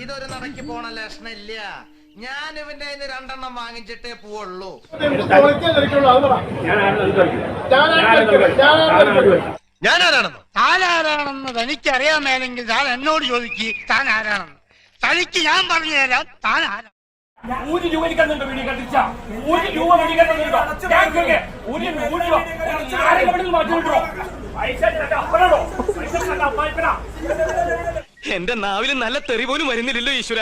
ഇതൊരു നടക്കി പോണ ലക്ഷണില്ല. ഞാൻ ഇവന്റെ കയ്യിൽ നിന്ന് 2 എണ്ണം വാങ്ങിച്ചിട്ടേ പോവുള്ളൂ. ഞാനാരാണെന്നോ? താൻ ആരാണെന്ന് തനിക്കറിയാമേലെങ്കിൽ താൻ എന്നോട് ചോദിക്ക് താൻ ആരാണെന്ന്. തനിക്ക് ഞാൻ പറഞ്ഞു തരാം താൻ ആരാ. 1 രൂപ എടുക്കുന്നുണ്ടോ വീഡിയോ കണ്ടിച്ച? 1 രൂപ മേടിക്കുന്നുണ്ടോ? എന്റെ നാവിൽ നല്ല തെറി പോലും വരുന്നില്ലല്ലോ ഈശ്വര.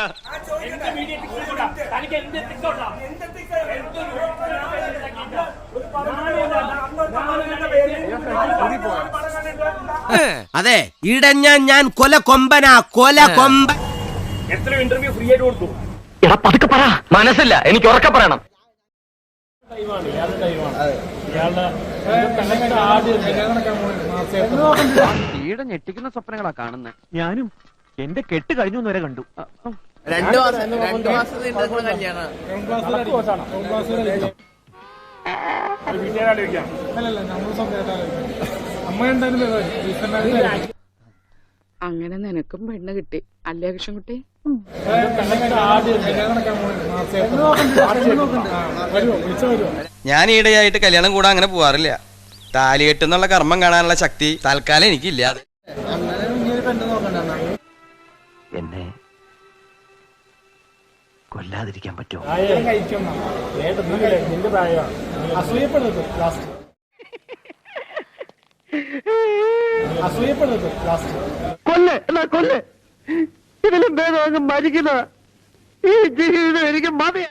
അതെ ഇടഞ്ഞ ഞാൻ കൊല കൊമ്പനാ കൊല കൊമ്പൻ. എത്ര ഇന്റർവ്യൂ ഫ്രീ ആയിട്ട് കൊടുത്തു? എടാ പതുക്കെ പറ, മനസ്സില്ല, എനിക്ക് ഉറക്കെ പറയണം. ഈടെ ഞെട്ടിക്കുന്ന സ്വപ്നങ്ങളാ കാണുന്നത്. ഞാനും എന്റെ കെട്ട് കഴിഞ്ഞു വരെ കണ്ടു. 2 മാസം കല്യാണം. അങ്ങനെ നിനക്കും പെണ്ണ് കിട്ടി അല്ലേ കൃഷ്ണൻകുട്ടി? ഞാൻ ഈടെയായിട്ട് കല്യാണം കൂടാൻ അങ്ങനെ പോവാറില്ല. താലികെട്ട് എന്നുള്ള കർമ്മം കാണാനുള്ള ശക്തി തൽക്കാലം എനിക്കില്ല. എന്നെ കൊല്ലാതിരിക്കാൻ പറ്റുമോ? കൊല്ല് എന്നാ കൊല്ല്. ഇതിലും ഭേദം മരിക്കുന്ന ഈ ജീവിതം എനിക്ക് മതി.